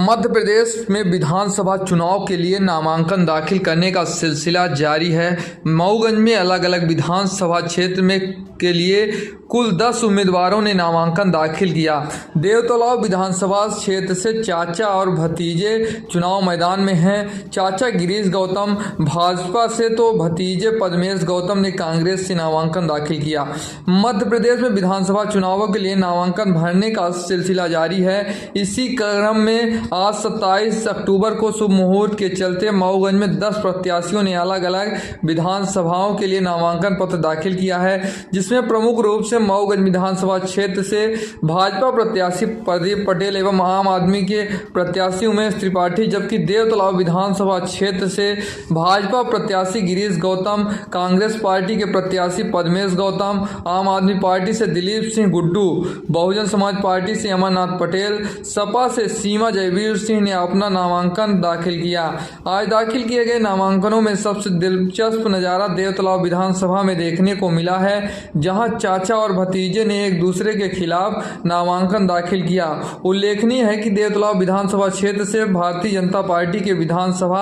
मध्य प्रदेश में विधानसभा चुनाव के लिए नामांकन दाखिल करने का सिलसिला जारी है। मऊगंज में अलग अलग विधानसभा क्षेत्र में के लिए कुल 10 उम्मीदवारों ने नामांकन दाखिल किया। देवतलाव विधानसभा क्षेत्र से चाचा और भतीजे चुनाव मैदान में हैं। चाचा गिरीश गौतम भाजपा से तो भतीजे पद्मेश गौतम ने कांग्रेस से नामांकन दाखिल किया। मध्य प्रदेश में विधानसभा चुनावों के लिए नामांकन भरने का सिलसिला जारी है। इसी क्रम में आज 27 अक्टूबर को शुभ मुहूर्त के चलते मऊगंज में 10 प्रत्याशियों ने अलग अलग विधानसभाओं के लिए नामांकन पत्र दाखिल किया है, जिसमें प्रमुख रूप से मऊगंज विधानसभा क्षेत्र से भाजपा प्रत्याशी प्रदीप पटेल एवं आम आदमी के प्रत्याशी उमेश त्रिपाठी, जबकि देवतलाव विधानसभा क्षेत्र से भाजपा प्रत्याशी गिरीश गौतम, कांग्रेस पार्टी के प्रत्याशी पद्मेश गौतम, आम आदमी पार्टी से दिलीप सिंह गुड्डू, बहुजन समाज पार्टी से अमरनाथ पटेल, सपा से सीमा जयवीर सिंह ने अपना नामांकन दाखिल किया। आज दाखिल किए गए नामांकनों में सबसे दिलचस्प नज़ारा देवतलाव विधानसभा में देखने को मिला है, जहां चाचा और भतीजे ने एक दूसरे के खिलाफ नामांकन दाखिल किया। उल्लेखनीय है कि देवतलाव विधानसभा क्षेत्र से भारतीय जनता पार्टी के विधानसभा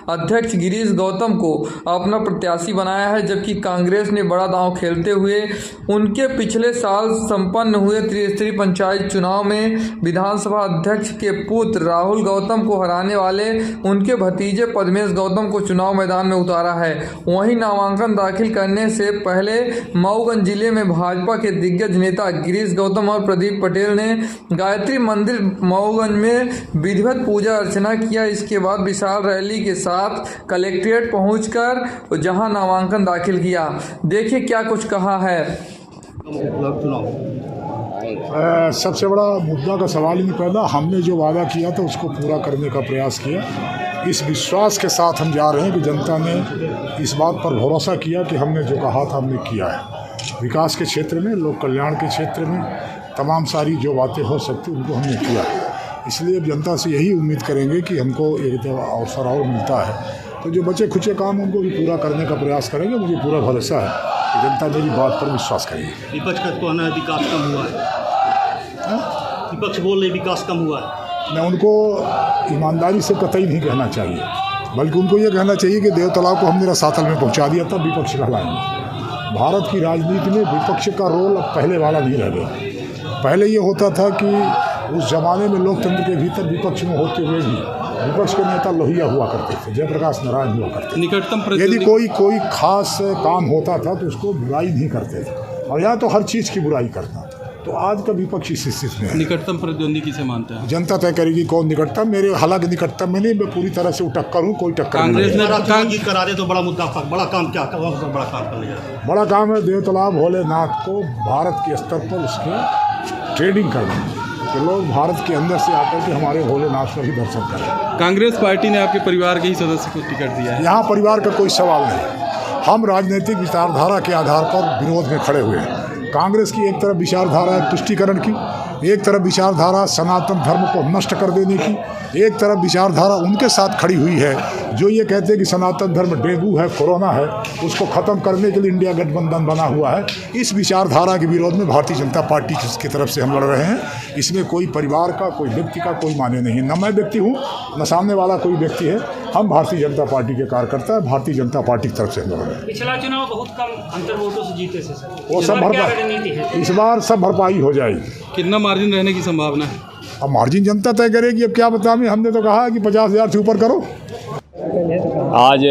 अध्यक्ष गिरीश गौतम को अपना प्रत्याशी बनाया है, जबकि कांग्रेस ने बड़ा दांव खेलते हुए उनके पिछले साल संपन्न हुए त्रिस्तरीय पंचायत चुनाव में विधानसभा अध्यक्ष के पुत्र राहुल गौतम को हराने वाले उनके भतीजे पद्मेश गौतम को चुनाव मैदान में उतारा है। वहीं नामांकन दाखिल करने से पहले मऊगंज जिले में भाजपा के दिग्गज नेता गिरीश गौतम और प्रदीप पटेल ने गायत्री मंदिर मऊगंज में विधिवत पूजा अर्चना किया। इसके बाद विशाल रैली के साथ कलेक्ट्रेट पहुंचकर जहां नामांकन दाखिल किया। देखिए क्या कुछ कहा है। सबसे बड़ा मुद्दा का सवाल ही पैदा, हमने जो वादा किया था उसको पूरा करने का प्रयास किया। इस विश्वास के साथ हम जा रहे हैं कि जनता ने इस बात पर भरोसा किया कि हमने जो कहा था हमने किया है। विकास के क्षेत्र में, लोक कल्याण के क्षेत्र में तमाम सारी जो बातें हो सकती उनको हमने किया। इसलिए अब जनता से यही उम्मीद करेंगे कि हमको एक अवसर और मिलता है तो जो बचे खुचे काम उनको भी पूरा करने का प्रयास करेंगे। मुझे पूरा भरोसा है कि जनता मेरी बात पर विश्वास करेगी। विपक्ष का कहना है विकास कम हुआ है। विपक्ष बोल रहे विकास कम हुआ है। मैं उनको ईमानदारी से कतई नहीं कहना चाहिए, बल्कि उनको ये कहना चाहिए कि देवतलाव को हमने रसातल में पहुंचा दिया, तब विपक्ष कहलाएंगे। भारत की राजनीति में विपक्ष का रोल अब पहले वाला नहीं रह गया। पहले ये होता था कि उस जमाने में लोकतंत्र के भीतर विपक्ष में होते हुए भी विपक्ष के नेता लोहिया हुआ करते थे, जयप्रकाश नारायण हुआ करते थे। निकटतम यदि कोई खास काम होता था तो उसको बुराई नहीं करते थे, और यहाँ तो हर चीज़ की बुराई करता था। तो आज का विपक्ष इस स्थिति में है। निकटतम प्रतिद्वंदी किसे मानते हैं? जनता तय करेगी कौन निकटतम। मेरे हालांकि निकटतम में नहीं, मैं पूरी तरह से टक्कर हूँ, कोई टक्कर कांग्रेस ने करा दे तो बड़ा मुद्दा, बड़ा काम क्या बड़ा काम कर लिया। बड़ा काम है देवतलाव भोलेनाथ को भारत के स्तर पर उसके ट्रेडिंग करना, कि लोग भारत के अंदर से आकर के हमारे भोलेनाथ का भी दर्शन करें। कांग्रेस पार्टी ने आपके परिवार के ही सदस्य को टिकट दिया है। यहाँ परिवार का कोई सवाल नहीं। हम राजनीतिक विचारधारा के आधार पर विरोध में खड़े हुए हैं। कांग्रेस की एक तरफ विचारधारा है तुष्टीकरण की, एक तरफ विचारधारा सनातन धर्म को नष्ट कर देने की, एक तरफ विचारधारा उनके साथ खड़ी हुई है जो ये कहते हैं कि सनातन धर्म डेंगू है, कोरोना है, उसको ख़त्म करने के लिए इंडिया गठबंधन बना हुआ है। इस विचारधारा के विरोध में भारतीय जनता पार्टी की तरफ से हम लड़ रहे हैं। इसमें कोई परिवार का, कोई व्यक्ति का कोई माने नहीं है। न मैं व्यक्ति हूँ, न सामने वाला कोई व्यक्ति है। हम भारतीय जनता पार्टी के कार्यकर्ता हैं, भारतीय जनता पार्टी की तरफ से हम लड़ रहे हैं। पिछला चुनाव बहुत कम अंतर वोटों से जीते थे सर, वो सब भरपाई, इस बार सब भरपाई हो जाएगी। कितना मार्जिन रहने की संभावना है? अब मार्जिन जनता तय करेगी। अब क्या बताएं, हमने तो कहा है कि 50,000 से ऊपर करो। आज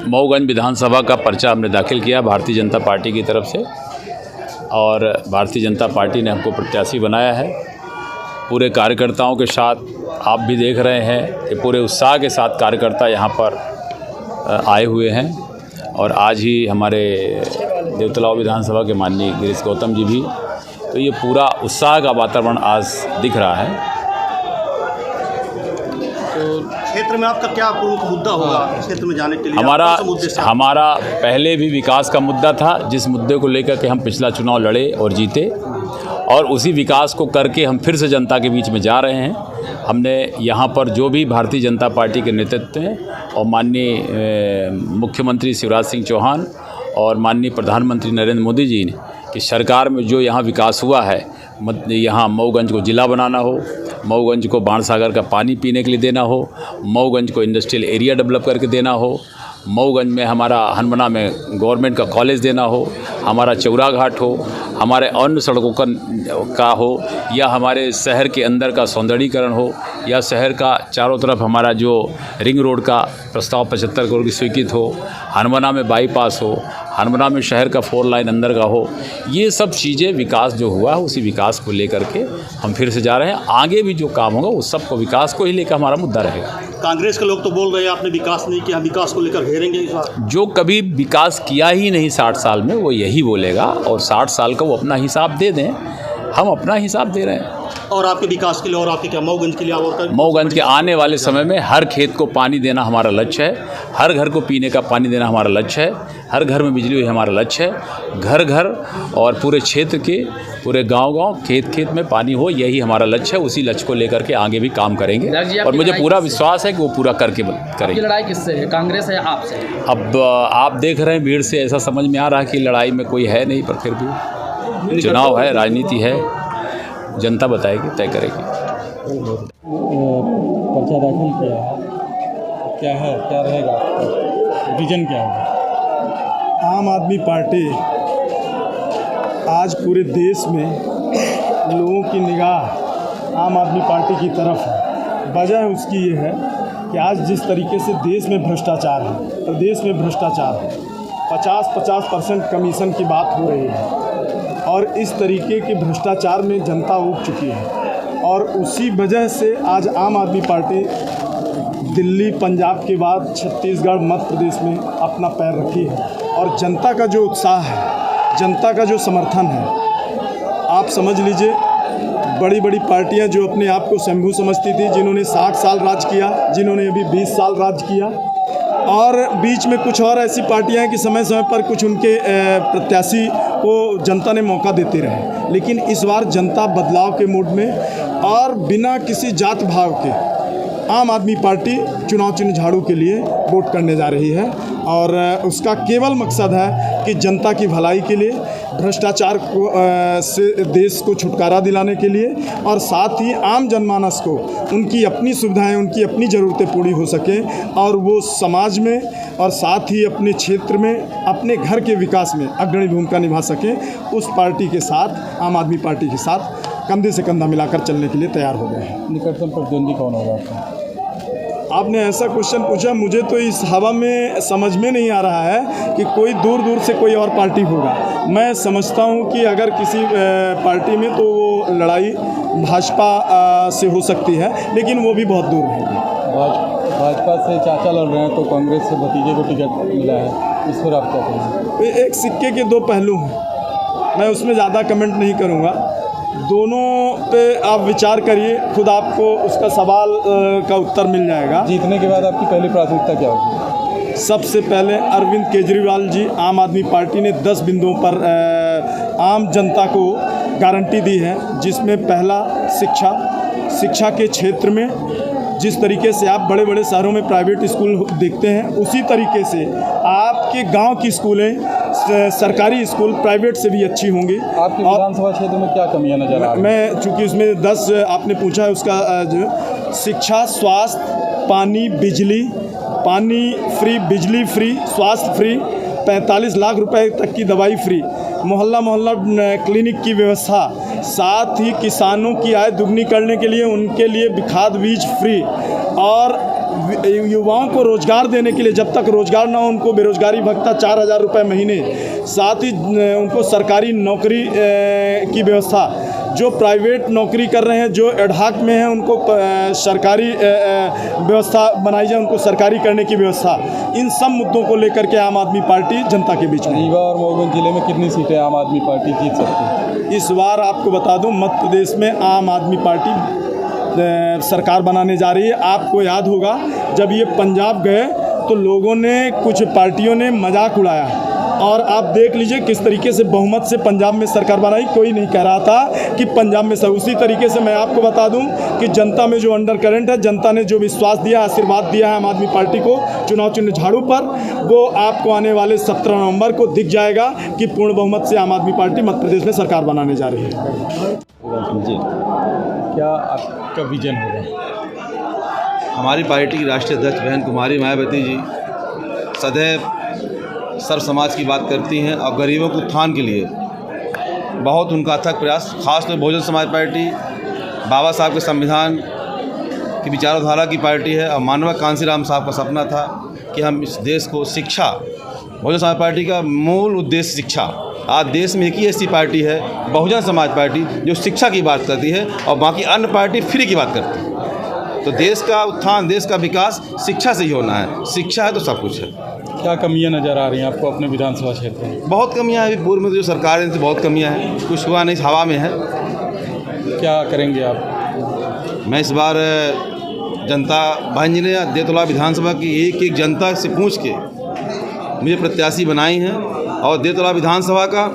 मऊगंज विधानसभा का पर्चा हमने दाखिल किया भारतीय जनता पार्टी की तरफ से, और भारतीय जनता पार्टी ने हमको प्रत्याशी बनाया है। पूरे कार्यकर्ताओं के साथ आप भी देख रहे हैं कि पूरे उत्साह के साथ कार्यकर्ता यहाँ पर आए हुए हैं, और आज ही हमारे देवतलाव विधानसभा के माननीय गिरीश गौतम जी भी, तो ये पूरा उत्साह का वातावरण आज दिख रहा है। तो क्षेत्र में आपका क्या प्रमुख मुद्दा होगा क्षेत्र में जाने के लिए? हमारा पहले भी विकास का मुद्दा था, जिस मुद्दे को लेकर के हम पिछला चुनाव लड़े और जीते, और उसी विकास को करके हम फिर से जनता के बीच में जा रहे हैं। हमने यहाँ पर जो भी भारतीय जनता पार्टी के नेतृत्व हैं और माननीय मुख्यमंत्री शिवराज सिंह चौहान और माननीय प्रधानमंत्री नरेंद्र मोदी जी ने कि सरकार में जो यहाँ विकास हुआ है, यहाँ मऊगंज को ज़िला बनाना हो, मऊगंज को बाणसागर का पानी पीने के लिए देना हो, मऊगंज को इंडस्ट्रियल एरिया डेवलप करके देना हो, मऊगंज में हमारा हनमना में गवर्नमेंट का कॉलेज देना हो, हमारा चौरा घाट हो, हमारे अन्य सड़कों का हो, या हमारे शहर के अंदर का सौंदर्यीकरण हो, या शहर का चारों तरफ हमारा जो रिंग रोड का प्रस्ताव 75 करोड़ की स्वीकृत हो, हनमना में बाईपास हो, हनमना में शहर का 4 लाइन अंदर का हो। ये सब चीज़ें विकास जो हुआ है उसी विकास को लेकर के हम फिर से जा रहे हैं। आगे भी जो काम होगा उस सब को विकास को ही लेकर हमारा मुद्दा रहेगा। कांग्रेस के लोग तो बोल रहे हैं आपने विकास नहीं किया, विकास को लेकर घेरेंगे इस बार। जो कभी विकास किया ही नहीं 60 साल में वो यही बोलेगा, और 60 साल का वो अपना हिसाब दे दें, हम अपना हिसाब दे रहे हैं। और आपके विकास के लिए और आपके क्या मऊगंज के लिए और मऊगंज के आने वाले समय में हर खेत को पानी देना हमारा लक्ष्य है, हर घर को पीने का पानी देना हमारा लक्ष्य है, हर घर में बिजली हमारा लक्ष्य है, घर घर और पूरे क्षेत्र के पूरे गांव-गांव खेत में पानी हो, यही हमारा लक्ष्य है। उसी लक्ष्य को लेकर के आगे भी काम करेंगे और मुझे पूरा विश्वास है कि वो पूरा करके करेंगे। लड़ाई किससे है, कांग्रेस है या आपसे? अब आप देख रहे हैं भीड़ से ऐसा समझ में आ रहा है कि लड़ाई में कोई है नहीं, पर फिर भी चुनाव है, राजनीति है, जनता बताएगी, तय करेगी। पर्चा दाखिल किया है, क्या है, क्या रहेगा, विजन क्या है? आम आदमी पार्टी आज पूरे देश में लोगों की निगाह आम आदमी पार्टी की तरफ है। वजह उसकी ये है कि आज जिस तरीके से देश में भ्रष्टाचार है, प्रदेश में भ्रष्टाचार है, 50% कमीशन की बात हो रही है, और इस तरीके के भ्रष्टाचार में जनता उब चुकी है, और उसी वजह से आज आम आदमी पार्टी दिल्ली, पंजाब के बाद छत्तीसगढ़, मध्य प्रदेश में अपना पैर रखी है। और जनता का जो उत्साह है, जनता का जो समर्थन है, आप समझ लीजिए बड़ी बड़ी पार्टियां जो अपने आप को शंभू समझती थी, जिन्होंने 60 साल राज किया, जिन्होंने अभी 20 साल राज किया, और बीच में कुछ और ऐसी पार्टियां हैं कि समय समय पर कुछ उनके प्रत्याशी को जनता ने मौका देते रहे। लेकिन इस बार जनता बदलाव के मूड में और बिना किसी जात भाव के आम आदमी पार्टी चुनाव चिन्ह झाड़ू के लिए वोट करने जा रही है, और उसका केवल मकसद है कि जनता की भलाई के लिए, भ्रष्टाचार को से देश को छुटकारा दिलाने के लिए, और साथ ही आम जनमानस को उनकी अपनी सुविधाएं, उनकी अपनी ज़रूरतें पूरी हो सकें, और वो समाज में और साथ ही अपने क्षेत्र में, अपने घर के विकास में अग्रणी भूमिका निभा सकें। उस पार्टी के साथ, आम आदमी पार्टी के साथ कंधे से कंधा मिलाकर चलने के लिए तैयार हो गए हैं। निकटतम प्रतिद्वंदी कौन होगा आपका? आपने ऐसा क्वेश्चन पूछा, मुझे तो इस हवा में समझ में नहीं आ रहा है कि कोई दूर दूर से कोई और पार्टी होगा। मैं समझता हूं कि अगर किसी पार्टी में तो वो लड़ाई भाजपा से हो सकती है, लेकिन वो भी बहुत दूर है। भाजपा से चाचा लड़ रहे हैं तो कांग्रेस से भतीजे को टिकट मिला है, इस पर आप क्या कहेंगे? एक सिक्के के दो पहलू हैं, मैं उसमें ज़्यादा कमेंट नहीं करूँगा। दोनों पे आप विचार करिए, खुद आपको उसका सवाल का उत्तर मिल जाएगा। जीतने के बाद आपकी पहली प्राथमिकता क्या होगी? सबसे पहले अरविंद केजरीवाल जी, आम आदमी पार्टी ने 10 बिंदुओं पर आम जनता को गारंटी दी है, जिसमें पहला शिक्षा के क्षेत्र में जिस तरीके से आप बड़े बड़े शहरों में प्राइवेट स्कूल देखते हैं, उसी तरीके से आपके गांव की स्कूलें, सरकारी स्कूल प्राइवेट से भी अच्छी होंगी। आपके विधानसभा क्षेत्र में क्या कमियां नजर आ रही हैं? मैं चूँकि उसमें 10 आपने पूछा है, उसका जो शिक्षा, स्वास्थ्य, पानी, बिजली, पानी फ्री, बिजली फ्री, स्वास्थ्य फ्री, 45 लाख रुपए तक की दवाई फ्री, मोहल्ला क्लिनिक की व्यवस्था, साथ ही किसानों की आय दुगनी करने के लिए उनके लिए खाद बीज फ्री, और युवाओं को रोज़गार देने के लिए, जब तक रोज़गार ना हो उनको बेरोज़गारी भत्ता 4000 रुपये महीने, साथ ही उनको सरकारी नौकरी की व्यवस्था, जो प्राइवेट नौकरी कर रहे हैं, जो एडहाक में हैं, उनको सरकारी व्यवस्था बनाई जाए, उनको सरकारी करने की व्यवस्था। इन सब मुद्दों को लेकर के आम आदमी पार्टी जनता के बीच में। रीवा और मऊगंज जिले में कितनी सीटें आम आदमी पार्टी जीत सकती है? इस बार आपको बता दूं, मध्य प्रदेश में आम आदमी पार्टी सरकार बनाने जा रही है। आपको याद होगा जब ये पंजाब गए तो लोगों ने, कुछ पार्टियों ने मजाक उड़ाया, और आप देख लीजिए किस तरीके से बहुमत से पंजाब में सरकार बनाई। कोई नहीं कह रहा था कि पंजाब में उसी तरीके से मैं आपको बता दूं कि जनता में जो अंडर करंट है, जनता ने जो विश्वास दिया, आशीर्वाद दिया है आम आदमी पार्टी को चुनाव चिन्ह झाड़ू पर, वो आपको आने वाले 17 नवंबर को दिख जाएगा कि पूर्ण बहुमत से आम आदमी पार्टी मध्य प्रदेश में सरकार बनाने जा रही है। जी क्या आपका विजन होगा? हमारी पार्टी की राष्ट्रीय अध्यक्ष बहन कुमारी मायावती जी सदैव सर्व समाज की बात करती हैं और गरीबों के उत्थान के लिए बहुत उनका अथक प्रयास, खासतौर बहुजन समाज पार्टी बाबा साहब के संविधान की विचारधारा की पार्टी है और मानवक कांसीराम साहब का सपना था कि हम इस देश को शिक्षा, बहुजन समाज पार्टी का मूल उद्देश्य शिक्षा। आज देश में एक ही ऐसी पार्टी है बहुजन समाज पार्टी जो शिक्षा की बात करती है और बाकी अन्य पार्टी फ्री की बात करती है। तो देश का उत्थान, देश का विकास शिक्षा से ही होना है। शिक्षा है तो सब कुछ है। क्या कमियां नज़र आ रही हैं आपको अपने विधानसभा क्षेत्र में? बहुत कमियां हैं। अभी पूर्व में जो सरकार है बहुत कमियां हैं, कुछ हुआ नहीं, हवा में है। क्या करेंगे आप? मैं इस बार जनता बहन जी ने देवतला विधानसभा की एक एक जनता से पूछ के मुझे प्रत्याशी बनाई हैं और देवतला विधानसभा का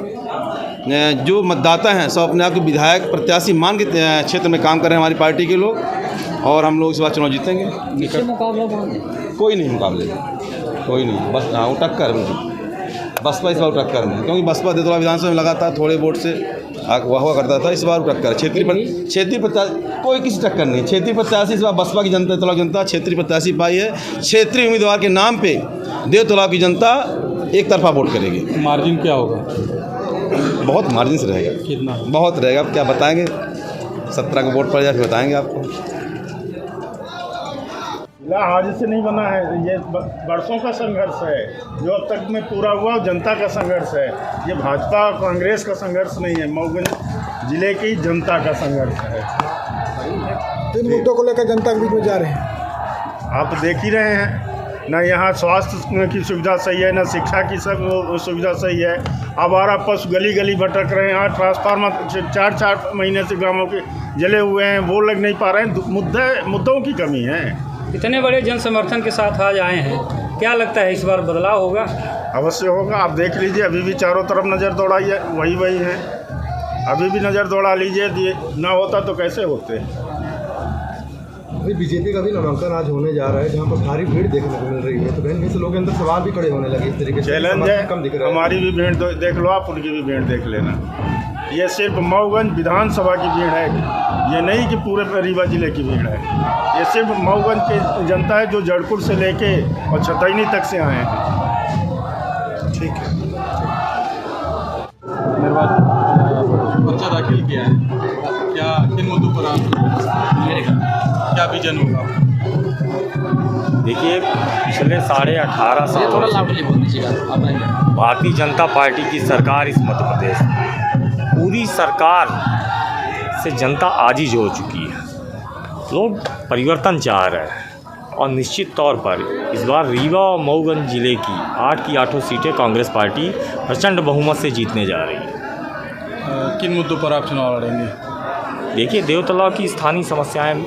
जो मतदाता हैं सब अपने आप को विधायक प्रत्याशी मान के क्षेत्र में काम कर रहे हैं हमारी पार्टी के लोग, और हम लोग इस बार चुनाव जीतेंगे। कोई नहीं मुकाबले, कोई नहीं, बस हाँ वो टक्कर बसपा इस बार टक्कर में, क्योंकि बसपा देवतला विधानसभा में लगातार थोड़े वोट से हुआ करता था। इस बार टक्कर क्षेत्रीय प्रत्याशी कोई किसी टक्कर नहीं। क्षेत्रीय प्रत्याशी इस बार बसपा की जनता, देवतला जनता क्षेत्रीय प्रत्याशी पाई है। क्षेत्रीय उम्मीदवार के नाम पे देवतला की जनता एक तरफा वोट करेगी। मार्जिन क्या होगा? बहुत मार्जिन से रहेगा। कितना? बहुत रहेगा, क्या बताएंगे, 17 को वोट पड़ जाए फिर बताएंगे आपको। आज से नहीं बना है, ये बरसों का संघर्ष है जो अब तक में पूरा हुआ, जनता का संघर्ष है। ये भाजपा और कांग्रेस का संघर्ष नहीं है, मऊगंज जिले की जनता का संघर्ष है। 3 मुद्दों को लेकर जनता के बीच में जा रहे हैं। आप देख ही रहे हैं, न यहाँ स्वास्थ्य की सुविधा सही है, न शिक्षा की सब सुविधा सही है। आवारा पशु गली गली भटक रहे हैं। यहाँ ट्रांसफार्मर 4 महीने से गाँवों के जले हुए हैं, वो लग नहीं पा रहे हैं। मुद्दों की कमी है। इतने बड़े जन समर्थन के साथ आज आए हैं, क्या लगता है इस बार बदलाव होगा? अवश्य होगा। आप देख लीजिए, अभी भी चारों तरफ नज़र दौड़ाइए, वही है। अभी भी नज़र दौड़ा लीजिए, ना होता तो कैसे होते। अभी बीजेपी का भी नामांकन आज होने जा रहा है, जहाँ पर भारी भीड़ देखने को मिल रही है, तो कहीं से लोगों के अंदर सवाल भी खड़े होने लगे इस तरीके से। चैलेंज है, हमारी भी भीड़ देख लो आप, उनकी भी भीड़ देख लेना। ये सिर्फ मऊगंज विधानसभा की भीड़ है, ये नहीं कि पूरे रीवा जिले की भीड़ है। ये सिर्फ मऊगंज की जनता है जो जड़पुर से लेके और छतैनी तक से आए हैं। ठीक है। पर्चा दाखिल किया है, क्या किन मुद्दों पर आप क्या विजन होगा? देखिए, पिछले 18.5 साल थोड़ा लाउडली बोल दीजिएगा। भारतीय जनता पार्टी की सरकार इस मध्य प्रदेश में, पूरी सरकार से जनता आजीज हो चुकी है। लोग परिवर्तन चाह रहे हैं और निश्चित तौर पर इस बार रीवा और मऊगंज जिले की 8 की 8 सीटें कांग्रेस पार्टी प्रचंड बहुमत से जीतने जा रही है। किन मुद्दों पर आप चुनाव लड़ेंगे? देखिए, देवतला की स्थानीय समस्याएं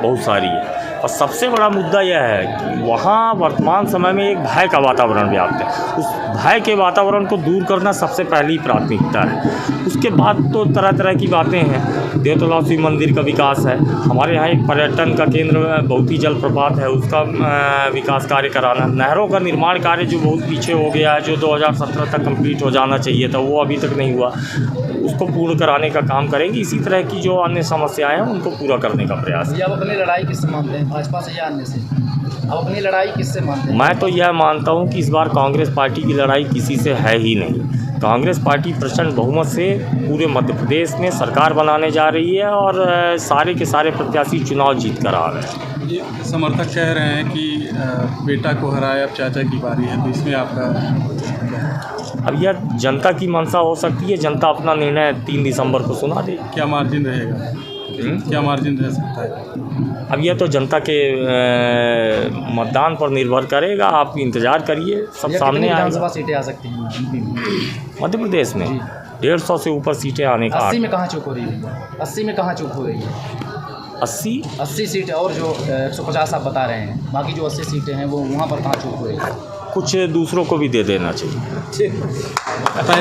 बहुत सारी है और सबसे बड़ा मुद्दा यह है कि वहाँ वर्तमान समय में एक भय का वातावरण व्याप्त है। उस भय के वातावरण को दूर करना सबसे पहली प्राथमिकता है। उसके बाद तो तरह तरह की बातें हैं। देवतला शिव मंदिर का विकास है, हमारे यहाँ एक पर्यटन का केंद्र बहुत ही जलप्रपात है, उसका विकास कार्य कराना, नहरों का निर्माण कार्य जो बहुत पीछे हो गया है, जो 2017 तक कंप्लीट हो जाना चाहिए था, वो अभी तक नहीं हुआ, उसको पूर्ण कराने का काम करेंगे। इसी तरह की जो अन्य समस्याएं हैं उनको पूरा करने का प्रयास। आप अपनी लड़ाई किससे मानते हैं, भाजपा से या अन्य से? आप अपनी लड़ाई किससे मानते हैं? मैं तो यह मानता हूं कि इस बार कांग्रेस पार्टी की लड़ाई किसी से है ही नहीं। कांग्रेस पार्टी प्रचंड बहुमत से पूरे मध्य प्रदेश में सरकार बनाने जा रही है और सारे के सारे प्रत्याशी चुनाव जीत कर आ रहे हैं। ये समर्थक कह रहे हैं कि बेटा को हराए, अब चाचा की बारी है, तो इसमें आपका क्या है? अब यह जनता की मंशा हो सकती है, जनता अपना निर्णय 3 दिसंबर को सुना दे। क्या मार्जिन रहेगा? क्या मार्जिन रह सकता है? अब यह तो जनता के मतदान पर निर्भर करेगा। आप इंतज़ार करिए, सब सामने आएगा। विधानसभा सीटें आ सकती हैं मध्य प्रदेश में 150 से ऊपर सीटें आने का। 80 में कहाँ चूक हो रही है? 80 में कहाँ चूक हो रही है? 80 सीटें और जो 150 आप बता रहे हैं, बाकी जो 80 सीटें हैं वो वहाँ पर कहाँ चूक हो रही है? कुछ दूसरों को भी दे देना चाहिए। पहली